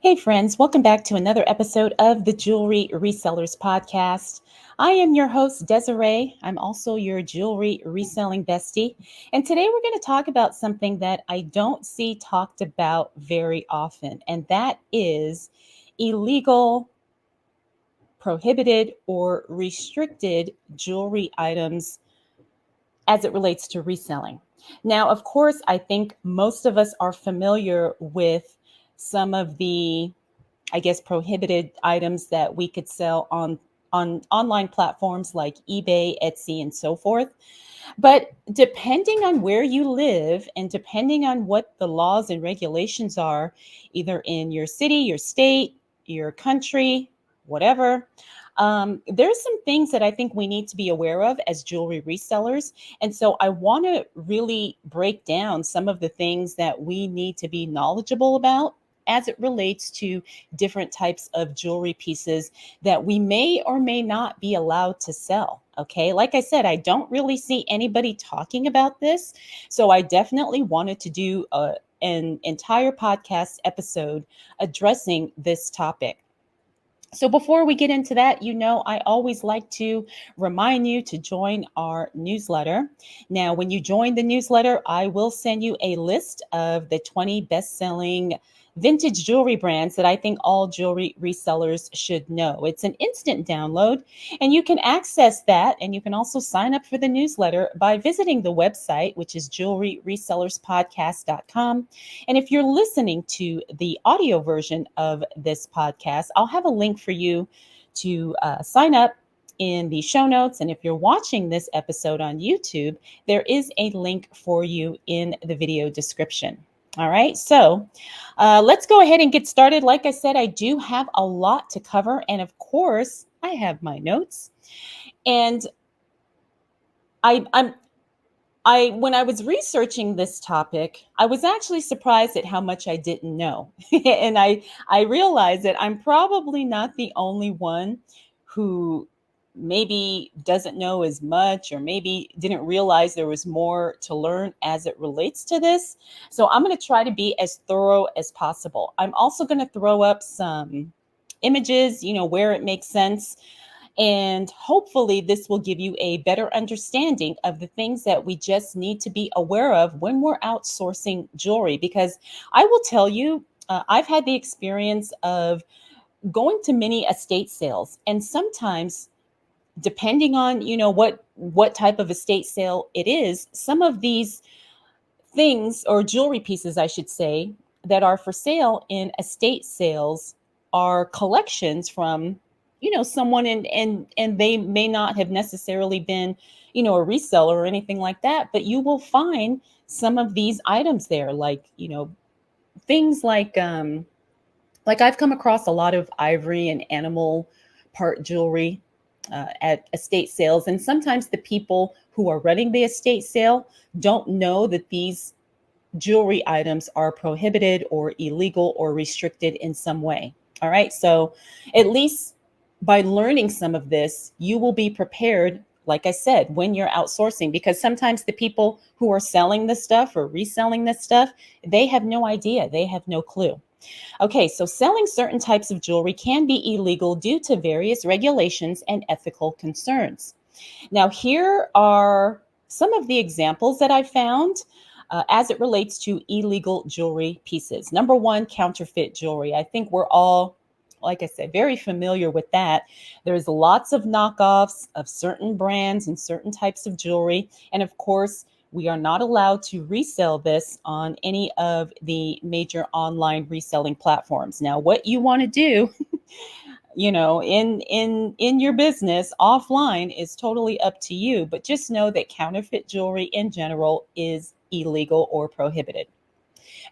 Hey, friends, welcome back to another episode of the Jewelry Resellers podcast. I am your host, Desiree. I'm also your jewelry reselling bestie. And today we're going to talk about something that I don't see talked about very often, and that is illegal, prohibited, or restricted jewelry items as it relates to reselling. Now, of course, I think most of us are familiar with some of the prohibited items that we could sell on online platforms like eBay, Etsy, and so forth. But depending on where you live and depending on what the laws and regulations are, either in your city, your state, your country, whatever, there's some things that I think we need to be aware of as jewelry resellers. And so I want to really break down some of the things that we need to be knowledgeable about as it relates to different types of jewelry pieces that we may or may not be allowed to sell. Okay. Like I said, I don't really see anybody talking about this. So I definitely wanted to do an entire podcast episode addressing this topic. So before we get into that, I always like to remind you to join our newsletter. Now, when you join the newsletter, I will send you a list of the 20 best-selling vintage jewelry brands that I think all jewelry resellers should know. It's an instant download, and you can access that, and you can also sign up for the newsletter by visiting the website, which is jewelryresellerspodcast.com. And if you're listening to the audio version of this podcast, I'll have a link for you to sign up in the show notes. And if you're watching this episode on YouTube, there is a link for you in the video description. All right, so let's go ahead and get started. Like I said, I do have a lot to cover. And of course, I have my notes. And I'm when I was researching this topic, I was actually surprised at how much I didn't know. And I realized that I'm probably not the only one who maybe doesn't know as much or maybe didn't realize there was more to learn as it relates to this. So I'm going to try to be as thorough as possible. I'm also going to throw up some images, where it makes sense, and hopefully, this will give you a better understanding of the things that we just need to be aware of when we're outsourcing jewelry. Because I will tell you, I've had the experience of going to many estate sales, and sometimes, depending on what type of estate sale it is, some of these things, or jewelry pieces, I should say, that are for sale in estate sales are collections from someone, and they may not have necessarily been a reseller or anything like that, but you will find some of these items there, like things like I've come across a lot of ivory and animal part jewelry at estate sales. And sometimes the people who are running the estate sale don't know that these jewelry items are prohibited or illegal or restricted in some way. All right. So at least by learning some of this, you will be prepared, like I said, when you're outsourcing, because sometimes the people who are selling this stuff or reselling this stuff, they have no idea. They have no clue. Okay, so selling certain types of jewelry can be illegal due to various regulations and ethical concerns. Now, here are some of the examples that I found as it relates to illegal jewelry pieces. Number one, counterfeit jewelry. I think we're all, like I said, very familiar with that. There's lots of knockoffs of certain brands and certain types of jewelry. And of course, we are not allowed to resell this on any of the major online reselling platforms. Now, what you want to do, in your business offline is totally up to you, but just know that counterfeit jewelry in general is illegal or prohibited.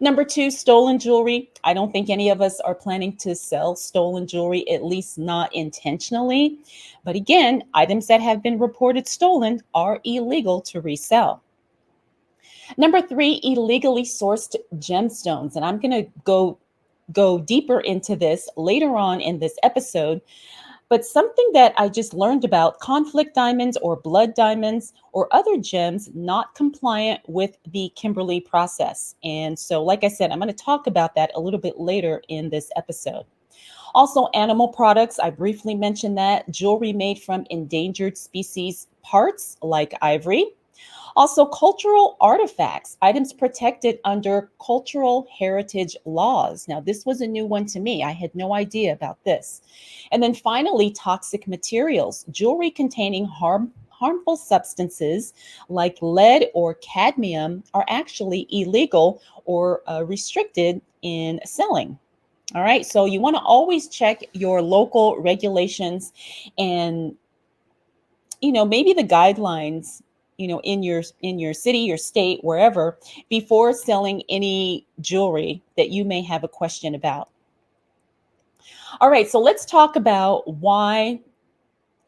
Number two, stolen jewelry. I don't think any of us are planning to sell stolen jewelry, at least not intentionally. But again, items that have been reported stolen are illegal to resell. Number three, illegally sourced gemstones. And I'm going to go deeper into this later on in this episode. But something that I just learned about, conflict diamonds or blood diamonds or other gems not compliant with the Kimberley process. And so, like I said, I'm going to talk about that a little bit later in this episode. Also, animal products, I briefly mentioned that. Jewelry made from endangered species parts like ivory. Also, cultural artifacts, items protected under cultural heritage laws. Now, this was a new one to me. I had no idea about this. And then finally, toxic materials, jewelry containing harmful substances like lead or cadmium are actually illegal or restricted in selling. All right, so you want to always check your local regulations and maybe the guidelines in your city, your state, wherever, before selling any jewelry that you may have a question about. All right, so let's talk about why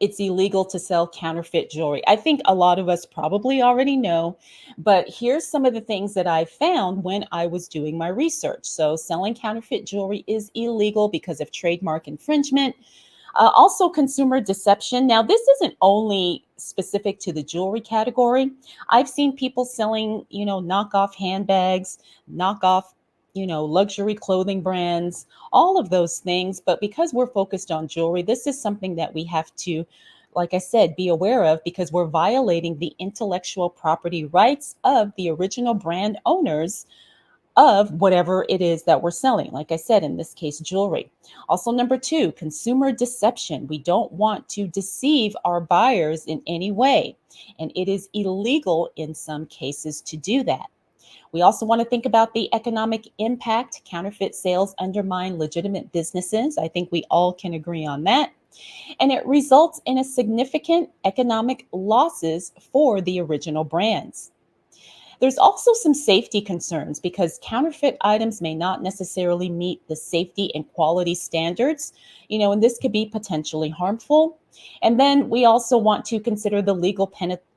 it's illegal to sell counterfeit jewelry. I think a lot of us probably already know, but here's some of the things that I found when I was doing my research. So selling counterfeit jewelry is illegal because of trademark infringement. Also, consumer deception. Now, this isn't only specific to the jewelry category. I've seen people selling, knockoff handbags, knockoff, luxury clothing brands, all of those things. But because we're focused on jewelry, this is something that we have to, like I said, be aware of because we're violating the intellectual property rights of the original brand owners of whatever it is that we're selling. Like I said, in this case, jewelry. Also, number two, consumer deception. We don't want to deceive our buyers in any way, and it is illegal in some cases to do that. We also want to think about the economic impact. Counterfeit sales undermine legitimate businesses. I think we all can agree on that. And it results in a significant economic losses for the original brands. There's also some safety concerns because counterfeit items may not necessarily meet the safety and quality standards, and this could be potentially harmful. And then we also want to consider the legal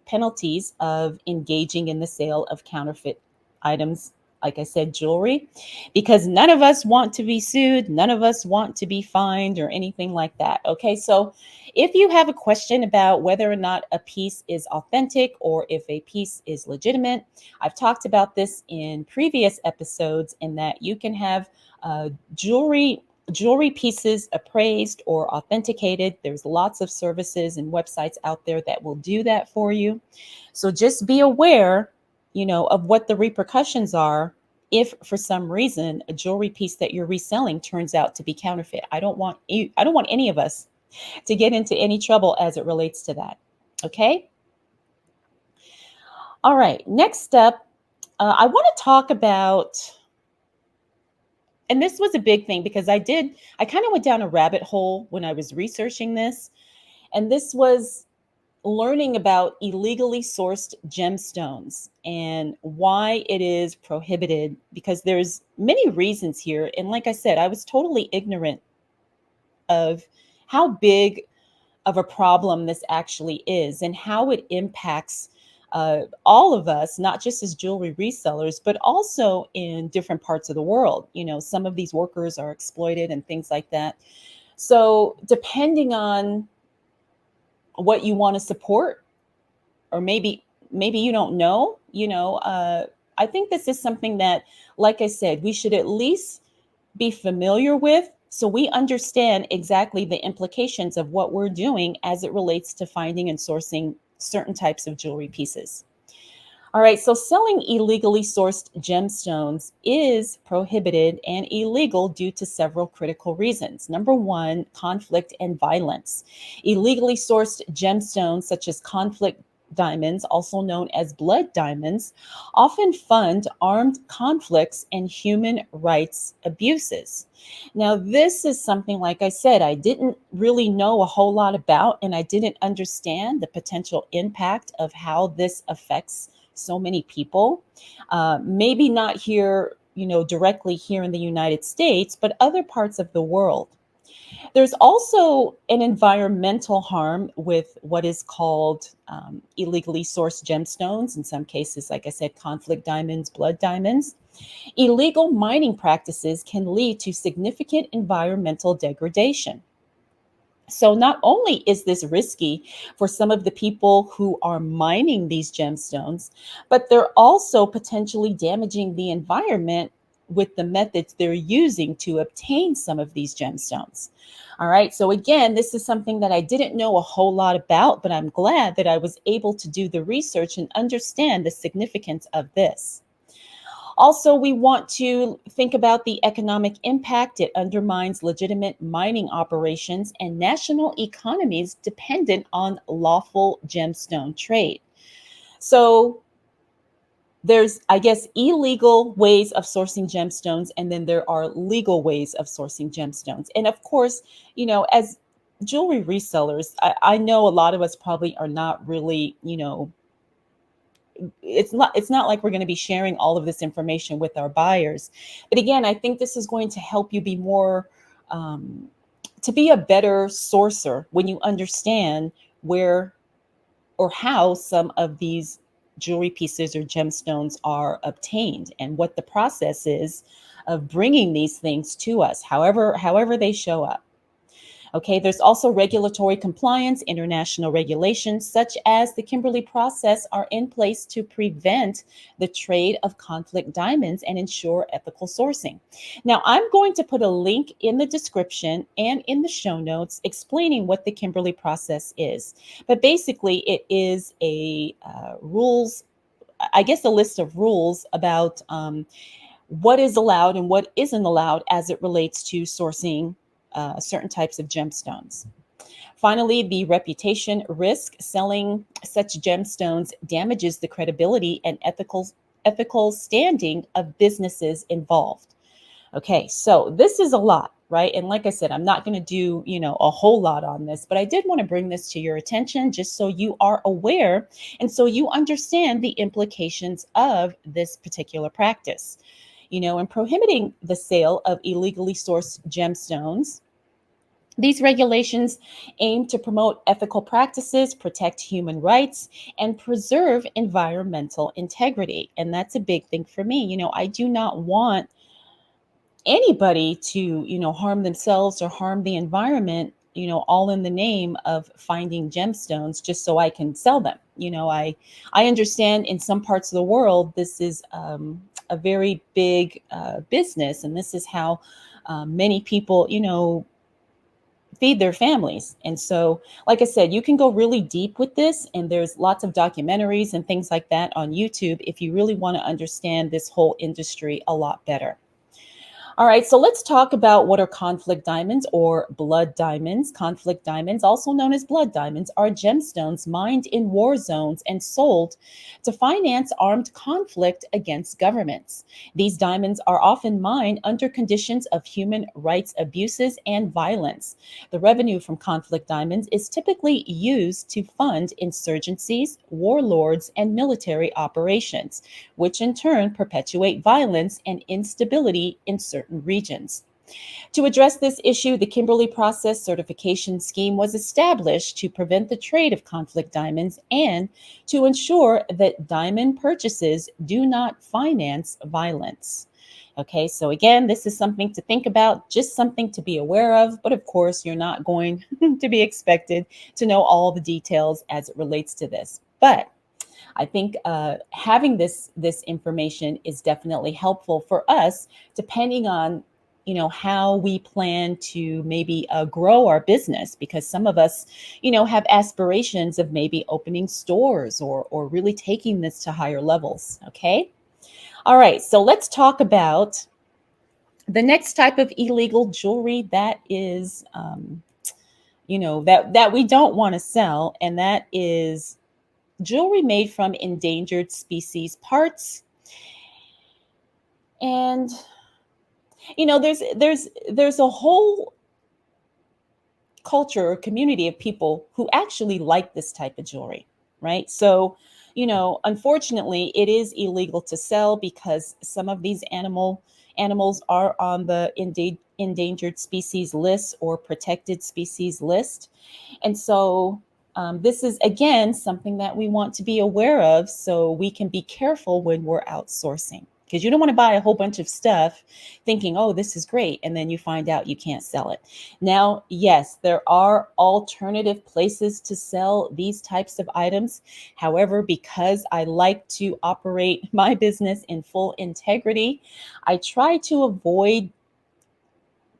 penalties of engaging in the sale of counterfeit items, like I said, jewelry, because none of us want to be sued, none of us want to be fined or anything like that. Okay, so if you have a question about whether or not a piece is authentic or if a piece is legitimate, I've talked about this in previous episodes in that you can have jewelry pieces appraised or authenticated. There's lots of services and websites out there that will do that for you. So just be aware, of what the repercussions are if for some reason a jewelry piece that you're reselling turns out to be counterfeit. I don't want any of us to get into any trouble as it relates to that. Okay? All right, next step, I want to talk about, and this was a big thing because I kind of went down a rabbit hole when I was researching this, and this was learning about illegally sourced gemstones and why it is prohibited, because there's many reasons here. And like I said, I was totally ignorant of how big of a problem this actually is and how it impacts all of us, not just as jewelry resellers, but also in different parts of the world. Some of these workers are exploited and things like that. So depending on what you want to support, or maybe you don't know, I think this is something that, like I said, we should at least be familiar with so we understand exactly the implications of what we're doing as it relates to finding and sourcing certain types of jewelry pieces. All right, so selling illegally sourced gemstones is prohibited and illegal due to several critical reasons. Number one, conflict and violence. Illegally sourced gemstones, such as conflict diamonds, also known as blood diamonds, often fund armed conflicts and human rights abuses. Now, this is something, like I said, I didn't really know a whole lot about, and I didn't understand the potential impact of how this affects so many people. Maybe not here, directly here in the United States, but other parts of the world. There's also an environmental harm with what is called illegally sourced gemstones. In some cases, like I said, conflict diamonds, blood diamonds. Illegal mining practices can lead to significant environmental degradation. So not only is this risky for some of the people who are mining these gemstones, but they're also potentially damaging the environment with the methods they're using to obtain some of these gemstones. All right. So again, this is something that I didn't know a whole lot about, but I'm glad that I was able to do the research and understand the significance of this. Also, we want to think about the economic impact. It undermines legitimate mining operations and national economies dependent on lawful gemstone trade. So, there's, I guess, illegal ways of sourcing gemstones, and then there are legal ways of sourcing gemstones. And of course, as jewelry resellers, I know a lot of us probably are not really, it's not like we're going to be sharing all of this information with our buyers. But again, I think this is going to help you be more um, to be a better sourcer when you understand where or how some of these jewelry pieces or gemstones are obtained and what the process is of bringing these things to us, however they show up. Okay, there's also regulatory compliance. International regulations, such as the Kimberley process, are in place to prevent the trade of conflict diamonds and ensure ethical sourcing. Now, I'm going to put a link in the description and in the show notes explaining what the Kimberley process is. But basically, it is a rules, I guess, a list of rules about what is allowed and what isn't allowed as it relates to sourcing certain types of gemstones. Finally, the reputation risk. Selling such gemstones damages the credibility and ethical standing of businesses involved. Okay, so this is a lot, right? And like I said, I'm not going to do, a whole lot on this, but I did want to bring this to your attention just so you are aware and so you understand the implications of this particular practice. In prohibiting the sale of illegally sourced gemstones, these regulations aim to promote ethical practices, protect human rights, and preserve environmental integrity. And that's a big thing for me. I do not want anybody to, harm themselves or harm the environment, all in the name of finding gemstones just so I can sell them. I understand in some parts of the world, this is a very big business, and this is how many people, feed their families. And so, like I said, you can go really deep with this, and there's lots of documentaries and things like that on YouTube if you really want to understand this whole industry a lot better. All right, so let's talk about what are conflict diamonds or blood diamonds. Conflict diamonds, also known as blood diamonds, are gemstones mined in war zones and sold to finance armed conflict against governments. These diamonds are often mined under conditions of human rights abuses and violence. The revenue from conflict diamonds is typically used to fund insurgencies, warlords, and military operations, which in turn perpetuate violence and instability in certain regions. To address this issue, the Kimberley Process Certification Scheme was established to prevent the trade of conflict diamonds and to ensure that diamond purchases do not finance violence. Okay, so again, this is something to think about, just something to be aware of, but of course, you're not going to be expected to know all the details as it relates to this. But I think having this information is definitely helpful for us, depending on how we plan to maybe grow our business, because some of us have aspirations of maybe opening stores or really taking this to higher levels. Okay, all right. So let's talk about the next type of illegal jewelry that is that we don't want to sell, and that is jewelry made from endangered species parts. And there's a whole culture or community of people who actually like this type of jewelry, right? So unfortunately it is illegal to sell because some of these animals are on the endangered species list or protected species list. And so this is, again, something that we want to be aware of so we can be careful when we're outsourcing. because you don't want to buy a whole bunch of stuff thinking, oh, this is great, and then you find out you can't sell it. Now, yes, there are alternative places to sell these types of items. However, because I like to operate my business in full integrity, I try to avoid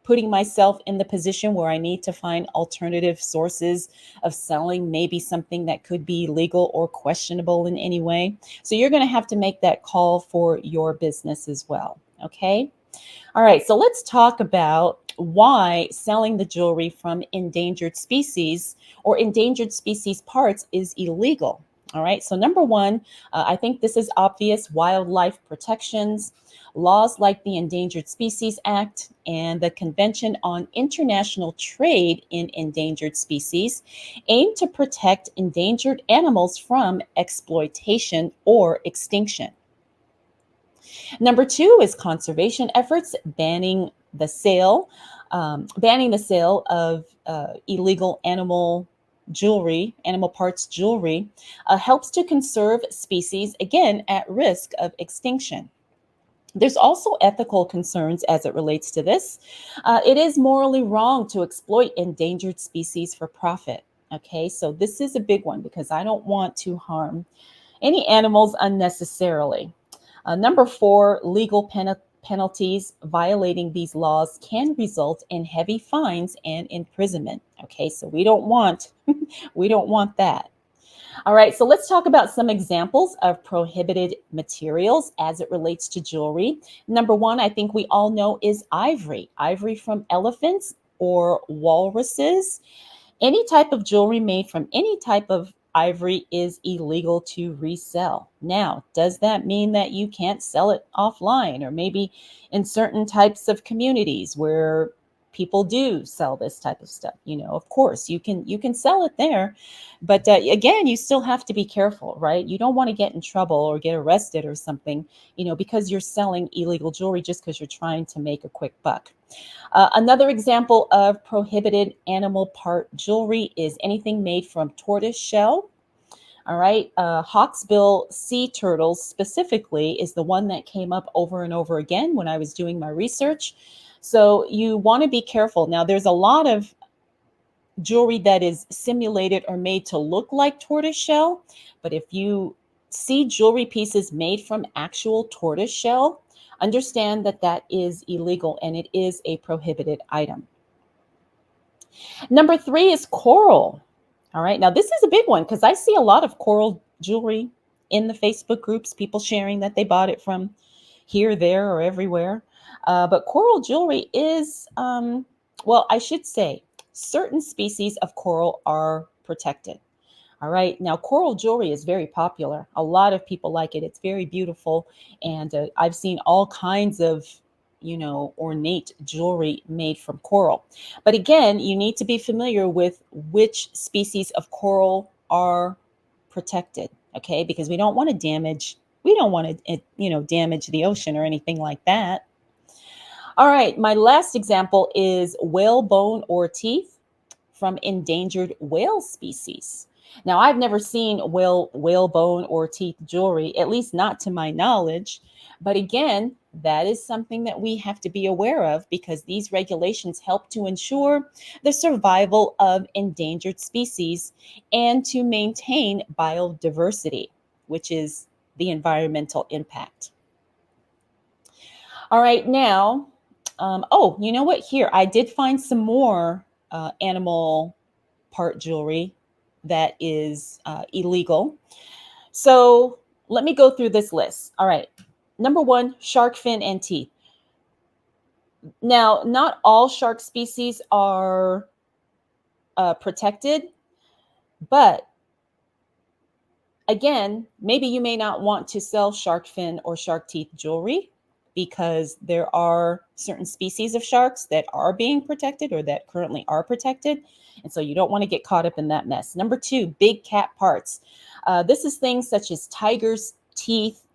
putting myself in the position where I need to find alternative sources of selling maybe something that could be legal or questionable in any way. So you're going to have to make that call for your business as well. Okay. All right. So let's talk about why selling the jewelry from endangered species or endangered species parts is illegal. All right. So, number one, I think this is obvious: wildlife protections. Laws like the Endangered Species Act and the Convention on International Trade in Endangered Species aim to protect endangered animals from exploitation or extinction. Number two is conservation efforts, banning the sale of illegal animal parts jewelry, helps to conserve species, again, at risk of extinction. There's also ethical concerns as it relates to this. It is morally wrong to exploit endangered species for profit. Okay, so this is a big one because I don't want to harm any animals unnecessarily. Number four, legal penalties. Violating these laws can result in heavy fines and imprisonment. Okay, so we don't want that. All right, so let's talk about some examples of prohibited materials as it relates to jewelry. Number one, I think we all know, is ivory. Ivory from elephants or walruses. Any type of jewelry made from any type of ivory is illegal to resell. Now, does that mean that you can't sell it offline or maybe in certain types of communities where people do sell this type of stuff? Of course, you can sell it there, but again, you still have to be careful, right? You don't want to get in trouble or get arrested or something, because you're selling illegal jewelry just because you're trying to make a quick buck. Another example of prohibited animal part jewelry is anything made from tortoise shell. All right. Hawksbill sea turtles specifically is the one that came up over and over again when I was doing my research. So you want to be careful. Now, there's a lot of jewelry that is simulated or made to look like tortoise shell, but if you see jewelry pieces made from actual tortoise shell, understand that that is illegal and it is a prohibited item. Number three is coral. All right. Now, this is a big one because I see a lot of coral jewelry in the Facebook groups, people sharing that they bought it from here, there, or everywhere. But coral jewelry is, well, I should say, certain species of coral are protected. All right. Now, coral jewelry is very popular. A lot of people like it. It's very beautiful. And I've seen all kinds of, ornate jewelry made from coral. But again, you need to be familiar with which species of coral are protected. Okay. Because we don't want to damage the ocean or anything like that. All right. My last example is whalebone or teeth from endangered whale species. Now, I've never seen whalebone or teeth jewelry, at least not to my knowledge. But again, that is something that we have to be aware of because these regulations help to ensure the survival of endangered species and to maintain biodiversity, which is the environmental impact. All right, now, oh, you know what? Here, I did find some more animal part jewelry that is illegal. So let me go through this list. All right. Number one, shark fin and teeth. Now, not all shark species are protected, but again, maybe you may not want to sell shark fin or shark teeth jewelry because there are certain species of sharks that are being protected or that currently are protected. And so you don't want to get caught up in that mess. Number two, big cat parts. This is things such as tigers' teeth,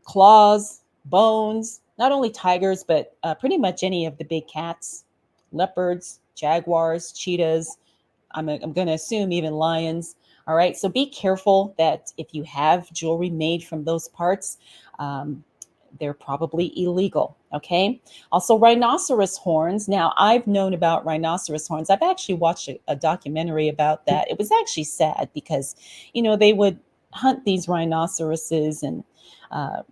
claws, bones, not only tigers, but pretty much any of the big cats, leopards, jaguars, cheetahs. I'm going to assume even lions. All right. So be careful that if you have jewelry made from those parts, um, they're probably illegal. Okay. Also, rhinoceros horns. Now, I've known about rhinoceros horns. I've actually watched a documentary about that. It was actually sad because, they would hunt these rhinoceroses and, uh,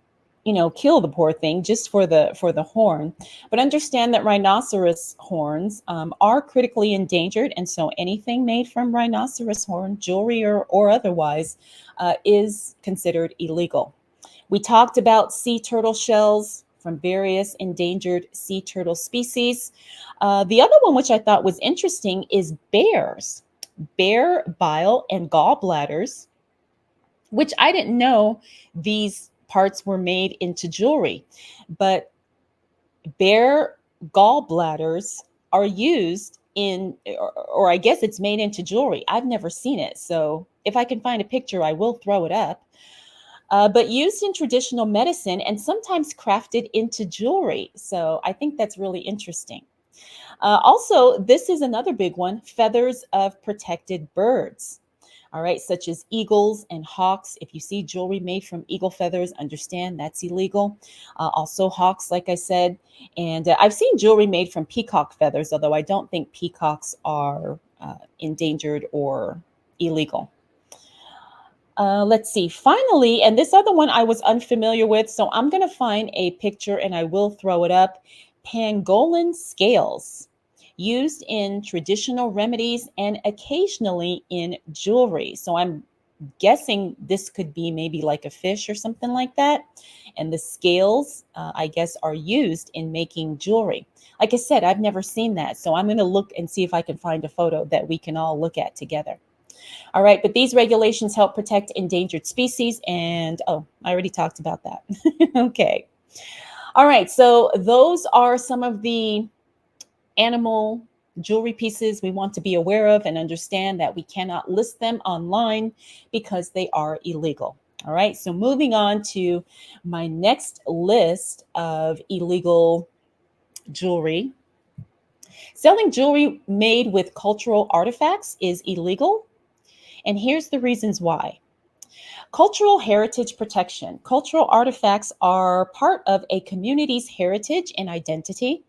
kill the poor thing just for the horn. But understand that rhinoceros horns are critically endangered, and so anything made from rhinoceros horn, jewelry or otherwise, is considered illegal. We talked about sea turtle shells from various endangered sea turtle species. The other one, which I thought was interesting, is bears. Bear bile and gallbladders, which I didn't know these parts were made into jewelry. But bear gallbladders are used or I guess it's made into jewelry. I've never seen it. So if I can find a picture, I will throw it up. But used in traditional medicine and sometimes crafted into jewelry. So I think that's really interesting. Also, this is another big one, feathers of protected birds. All right, such as eagles and hawks. If you see jewelry made from eagle feathers, understand that's illegal. Also, hawks, like I said. And I've seen jewelry made from peacock feathers, although I don't think peacocks are endangered or illegal. Let's see. Finally, and this other one I was unfamiliar with, so I'm going to find a picture and I will throw it up. Pangolin scales, used in traditional remedies and occasionally in jewelry. So I'm guessing this could be maybe like a fish or something like that. And the scales, I guess, are used in making jewelry. Like I said, I've never seen that. So I'm going to look and see if I can find a photo that we can all look at together. All right, but these regulations help protect endangered species. And oh, I already talked about that. Okay. All right, so those are some of the animal jewelry pieces we want to be aware of and understand that we cannot list them online because they are illegal. All right, so moving on to my next list of illegal jewelry. Selling jewelry made with cultural artifacts is illegal. And here's the reasons why. Cultural heritage protection. Cultural artifacts are part of a community's heritage and identity.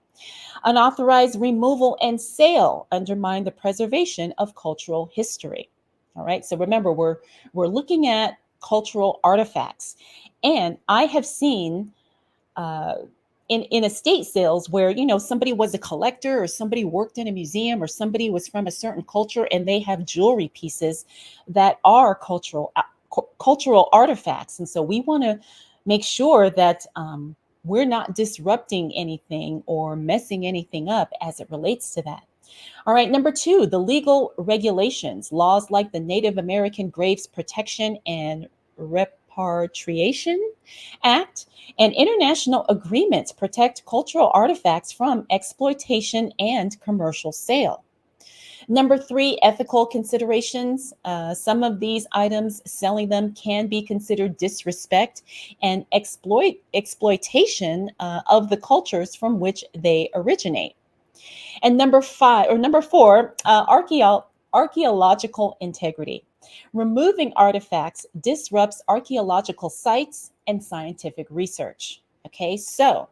Unauthorized removal and sale undermine the preservation of cultural history. All right, so remember, we're looking at cultural artifacts. And I have seen in estate sales where somebody was a collector or somebody worked in a museum or somebody was from a certain culture and they have jewelry pieces that are cultural artifacts. And so we want to make sure that we're not disrupting anything or messing anything up as it relates to that. All right, number 2, the legal regulations. Laws like the Native American Graves Protection and Repatriation Act and international agreements protect cultural artifacts from exploitation and commercial sale. Number 3, ethical considerations. Some of these items, selling them can be considered disrespect and exploitation of the cultures from which they originate. And number 4, archaeological integrity. Removing artifacts disrupts archaeological sites and scientific research. Okay, so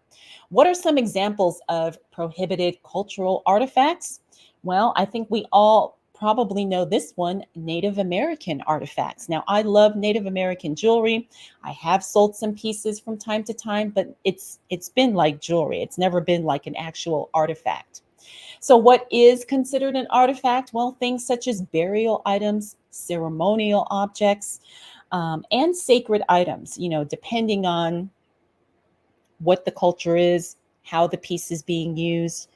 what are some examples of prohibited cultural artifacts? Well, I think we all probably know this one, Native American artifacts. Now, I love Native American jewelry. I have sold some pieces from time to time, but it's been like jewelry. It's never been like an actual artifact. So what is considered an artifact? Well, things such as burial items, ceremonial objects, and sacred items, depending on what the culture is, how the piece is being used.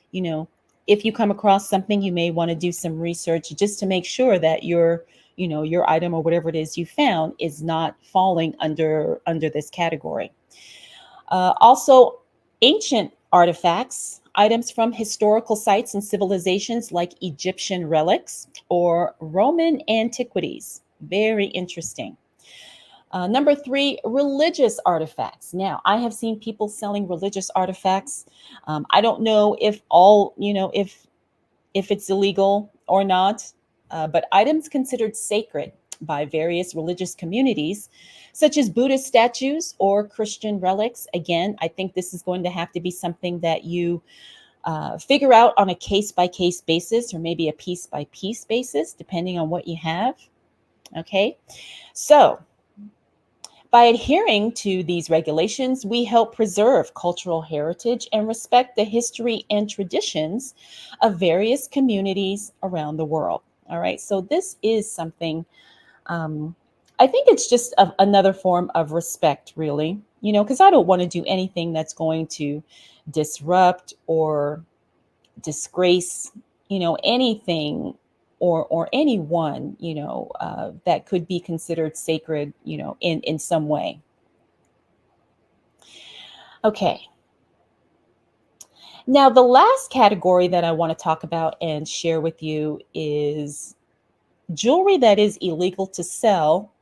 If you come across something, you may want to do some research just to make sure that your item or whatever it is you found is not falling under this category. Also, ancient artifacts, items from historical sites and civilizations like Egyptian relics or Roman antiquities. Very interesting. Number 3, religious artifacts. Now, I have seen people selling religious artifacts. I don't know if if it's illegal or not, but items considered sacred by various religious communities, such as Buddhist statues or Christian relics. Again, I think this is going to have to be something that you figure out on a case by case basis, or maybe a piece by piece basis, depending on what you have. Okay, so by adhering to these regulations, we help preserve cultural heritage and respect the history and traditions of various communities around the world. All right, so this is something, um, I think it's just another form of respect, really, because I don't want to do anything that's going to disrupt or disgrace, anything or anyone, that could be considered sacred, in some way. Okay. Now, the last category that I want to talk about and share with you is jewelry that is illegal to sell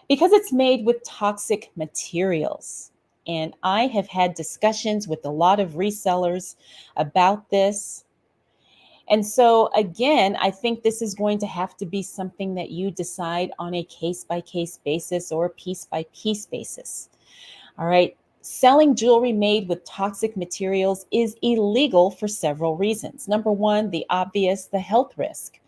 because it's made with toxic materials. And I have had discussions with a lot of resellers about this. And so, again, I think this is going to have to be something that you decide on a case by case basis or a piece by piece basis. All right. Selling jewelry made with toxic materials is illegal for several reasons. Number one, the obvious, the health risk.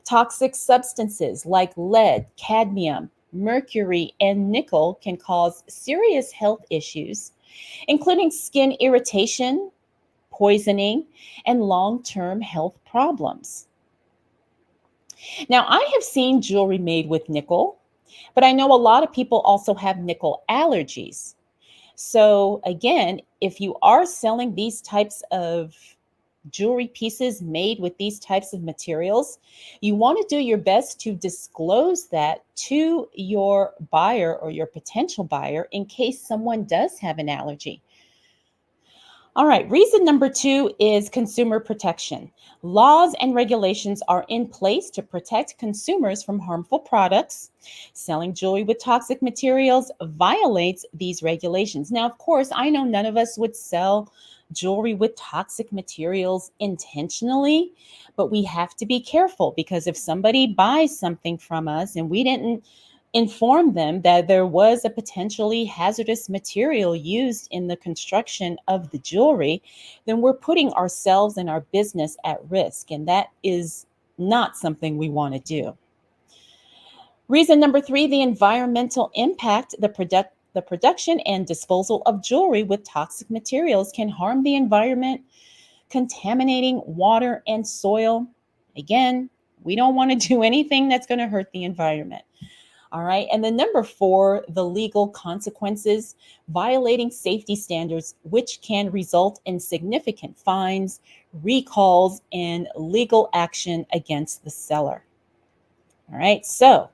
Toxic substances like lead, cadmium, mercury, and nickel can cause serious health issues, including skin irritation, poisoning, and long term health problems. Now, I have seen jewelry made with nickel, but I know a lot of people also have nickel allergies. So, again, if you are selling these types of jewelry pieces made with these types of materials, you want to do your best to disclose that to your buyer or your potential buyer in case someone does have an allergy. All right, reason number two is consumer protection. Laws and regulations are in place to protect consumers from harmful products. Selling jewelry with toxic materials violates these regulations. Now, of course, I know none of us would sell jewelry with toxic materials intentionally, but we have to be careful because if somebody buys something from us and we didn't inform them that there was a potentially hazardous material used in the construction of the jewelry, then we're putting ourselves and our business at risk. And that is not something we want to do. Reason number three, the environmental impact. The production and disposal of jewelry with toxic materials can harm the environment, contaminating water and soil. Again, we don't want to do anything that's going to hurt the environment. All right. And then number four, the legal consequences, violating safety standards, which can result in significant fines, recalls, and legal action against the seller. All right. So,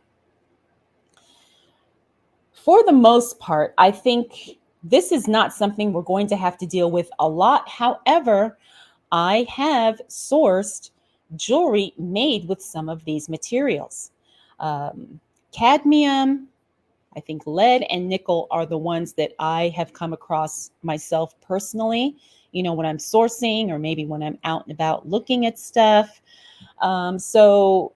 for the most part, I think this is not something we're going to have to deal with a lot. However, I have sourced jewelry made with some of these materials. Cadmium, I think lead and nickel are the ones that I have come across myself personally, when I'm sourcing or maybe when I'm out and about looking at stuff. So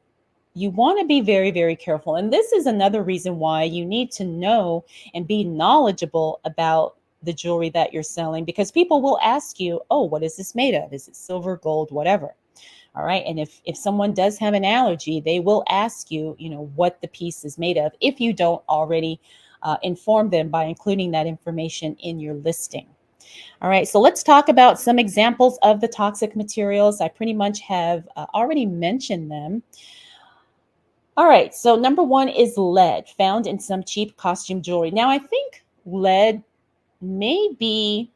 you want to be very, very careful. And this is another reason why you need to know and be knowledgeable about the jewelry that you're selling, because people will ask you, oh, what is this made of? Is it silver, gold, whatever? All right. And if someone does have an allergy, they will ask you, what the piece is made of if you don't already inform them by including that information in your listing. All right. So let's talk about some examples of the toxic materials. I pretty much have already mentioned them. All right. So number one is lead, found in some cheap costume jewelry. Now, I think lead may be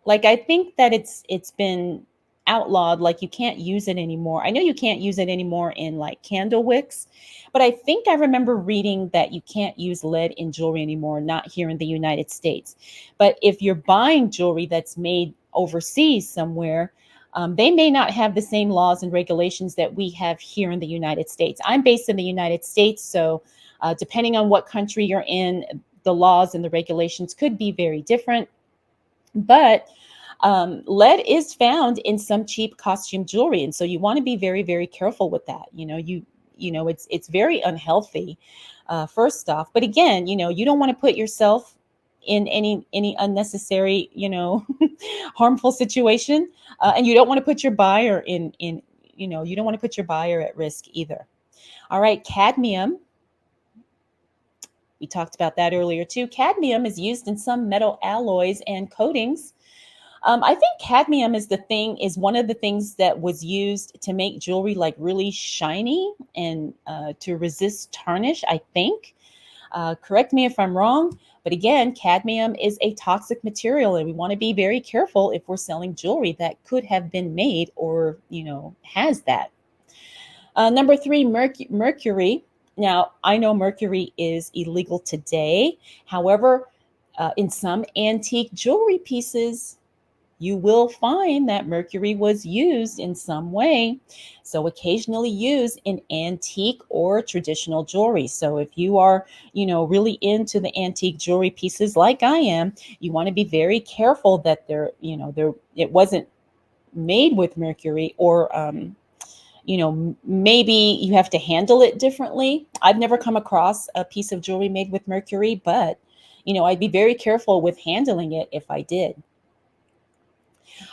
I think that it's been outlawed, like you can't use it anymore. I know you can't use it anymore in like candle wicks, but I think I remember reading that you can't use lead in jewelry anymore, not here in the United States. But if you're buying jewelry that's made overseas somewhere, they may not have the same laws and regulations that we have here in the United States. I'm based in the United States, so depending on what country you're in, the laws and the regulations could be very different. But lead is found in some cheap costume jewelry, and so you want to be very, very careful with that. It's very unhealthy first off. But again, you don't want to put yourself in any unnecessary, harmful situation, and you don't want to put your buyer in you don't want to put your buyer at risk either. All right, cadmium. We talked about that earlier too. Cadmium is used in some metal alloys and coatings. I think cadmium is one of the things that was used to make jewelry like really shiny and to resist tarnish, I think. Correct me if I'm wrong, but again, cadmium is a toxic material, and we want to be very careful if we're selling jewelry that could have been made or, has that. Number three, mercury. Now, I know mercury is illegal today. However, in some antique jewelry pieces, you will find that mercury was used in some way. So occasionally used in antique or traditional jewelry. So if you are, really into the antique jewelry pieces like I am, you want to be very careful that it wasn't made with mercury, or maybe you have to handle it differently. I've never come across a piece of jewelry made with mercury, but I'd be very careful with handling it if I did.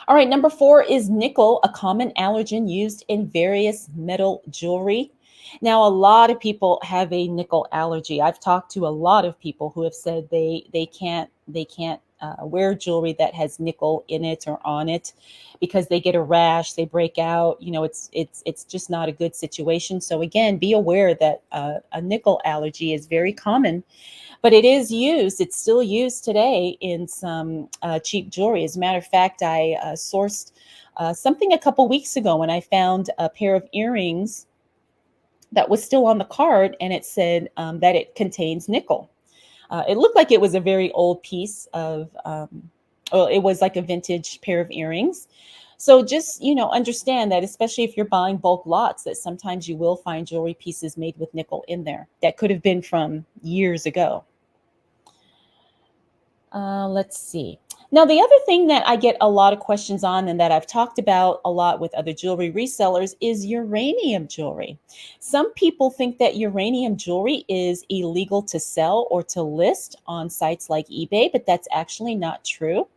All right, number four is nickel, a common allergen used in various metal jewelry. Now, a lot of people have a nickel allergy. I've talked to a lot of people who have said they can't wear jewelry that has nickel in it or on it because they get a rash, they break out. It's just not a good situation. So again, be aware that a nickel allergy is very common, but it is used. It's still used today in some cheap jewelry. As a matter of fact, I sourced something a couple weeks ago when I found a pair of earrings that was still on the card, and it said that it contains nickel. It looked like it was a very old piece of, well, it was like a vintage pair of earrings. So just, understand that, especially if you're buying bulk lots, that sometimes you will find jewelry pieces made with nickel in there that could have been from years ago. Let's see. Now, the other thing that I get a lot of questions on, and that I've talked about a lot with other jewelry resellers, is uranium jewelry. Some people think that uranium jewelry is illegal to sell or to list on sites like eBay, but that's actually not true.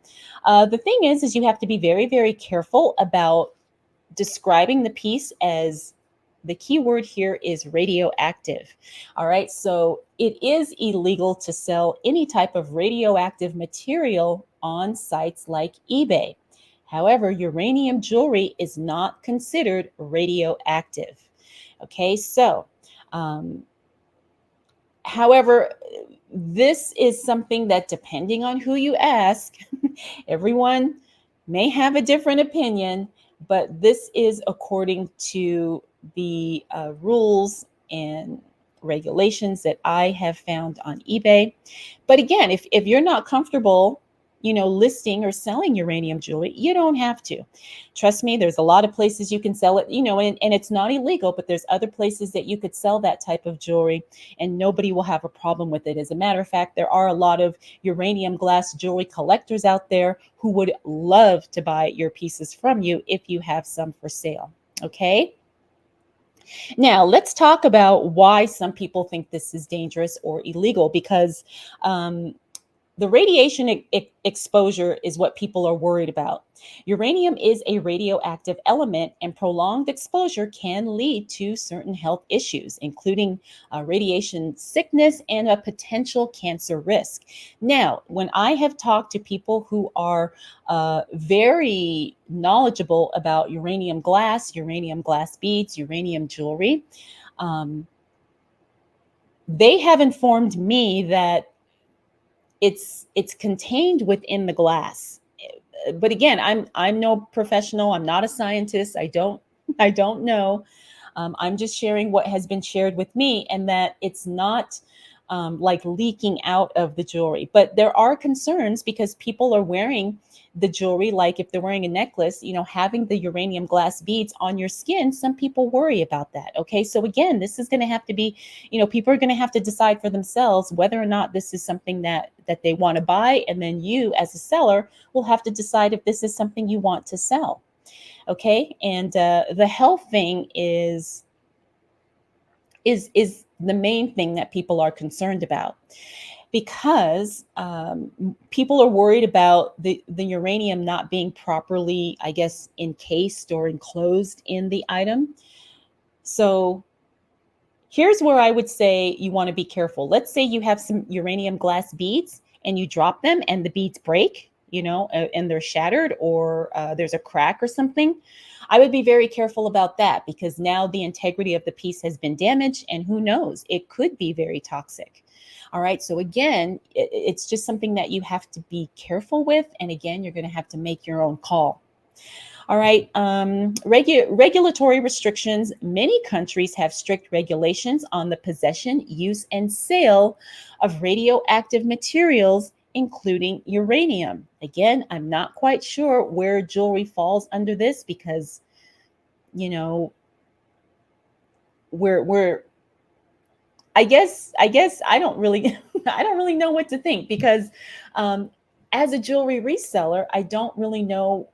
The thing is you have to be very, very careful about describing the piece as, the key word here is radioactive. All right, so it is illegal to sell any type of radioactive material on sites like eBay. However, uranium jewelry is not considered radioactive. Okay, so however, this is something that, depending on who you ask, everyone may have a different opinion, but this is according to the rules and regulations that I have found on eBay. But again, if you're not comfortable, listing or selling uranium jewelry, you don't have to. Trust me, there's a lot of places you can sell it, and it's not illegal, but there's other places that you could sell that type of jewelry and nobody will have a problem with it. As a matter of fact, there are a lot of uranium glass jewelry collectors out there who would love to buy your pieces from you if you have some for sale. Okay. Now, let's talk about why some people think this is dangerous or illegal, because the radiation exposure is what people are worried about. Uranium is a radioactive element, and prolonged exposure can lead to certain health issues, including radiation sickness and a potential cancer risk. Now, when I have talked to people who are very knowledgeable about uranium glass beads, uranium jewelry, they have informed me that it's contained within the glass. But again, I'm no professional. I'm not a scientist. I don't know. I'm just sharing what has been shared with me, and that it's not like leaking out of the jewelry. But there are concerns because people are wearing the jewelry, like if they're wearing a necklace, having the uranium glass beads on your skin, some people worry about that. Okay, so again, this is going to have to be, people are going to have to decide for themselves whether or not this is something that they want to buy, and then you as a seller will have to decide if this is something you want to sell. Okay, and the health thing is the main thing that people are concerned about, because people are worried about the uranium not being properly, I guess, encased or enclosed in the item. So here's where I would say you want to be careful. Let's say you have some uranium glass beads and you drop them and the beads break, and they're shattered, or there's a crack or something. I would be very careful about that, because now the integrity of the piece has been damaged, and who knows, it could be very toxic. All right. So again, it's just something that you have to be careful with. And again, you're going to have to make your own call. All right. Regulatory restrictions. Many countries have strict regulations on the possession, use, and sale of radioactive materials, including uranium. Again, I'm not quite sure where jewelry falls under this, because, we're I guess I don't really I don't really know what to think, because um, as a jewelry reseller, I don't really know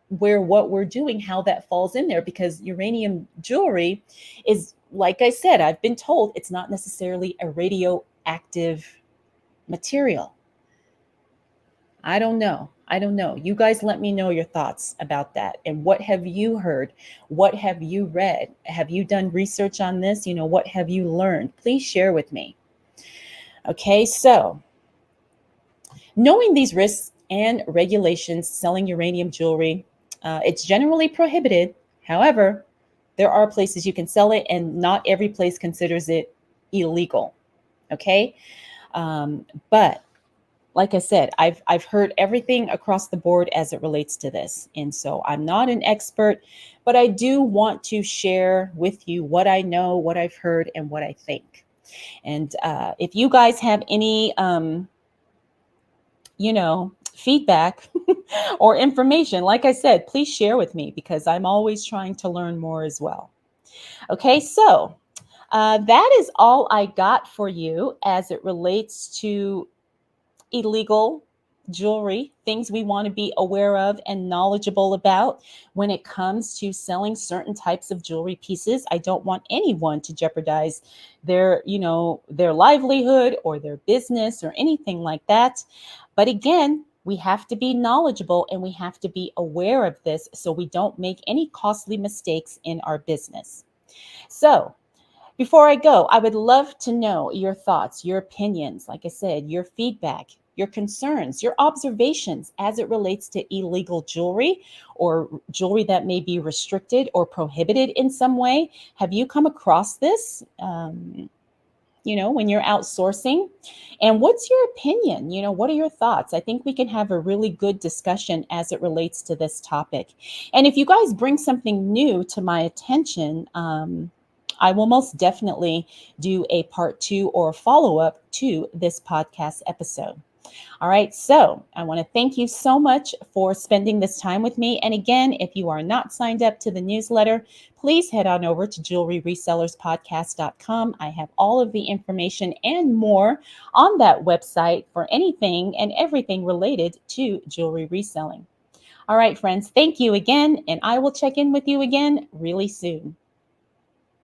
where what we're doing, how that falls in there, because uranium jewelry is, like I said, I've been told it's not necessarily a radioactive material. I don't know. I don't know. You guys let me know your thoughts about that. And what have you heard? What have you read? Have you done research on this? What have you learned? Please share with me. Okay, so knowing these risks and regulations selling uranium jewelry, it's generally prohibited. However, there are places you can sell it, and not every place considers it illegal. Okay, but like I said, I've heard everything across the board as it relates to this, and so I'm not an expert, but I do want to share with you what I know, what I've heard, and what I think. And if you guys have any feedback or information, like I said, please share with me, because I'm always trying to learn more as well. Okay, so that is all I got for you as it relates to illegal jewelry, things we want to be aware of and knowledgeable about when it comes to selling certain types of jewelry pieces. I don't want anyone to jeopardize their livelihood or their business or anything like that. But again, we have to be knowledgeable and we have to be aware of this, so we don't make any costly mistakes in our business. So, before I go, I would love to know your thoughts, your opinions, like I said, your feedback, your concerns, your observations as it relates to illegal jewelry, or jewelry that may be restricted or prohibited in some way. Have you come across this, when you're outsourcing? And what's your opinion? What are your thoughts? I think we can have a really good discussion as it relates to this topic. And if you guys bring something new to my attention, I will most definitely do a part 2 or follow up to this podcast episode. All right, so I want to thank you so much for spending this time with me. And again, if you are not signed up to the newsletter, please head on over to jewelryresellerspodcast.com. I have all of the information and more on that website for anything and everything related to jewelry reselling. All right, friends, thank you again, and I will check in with you again really soon.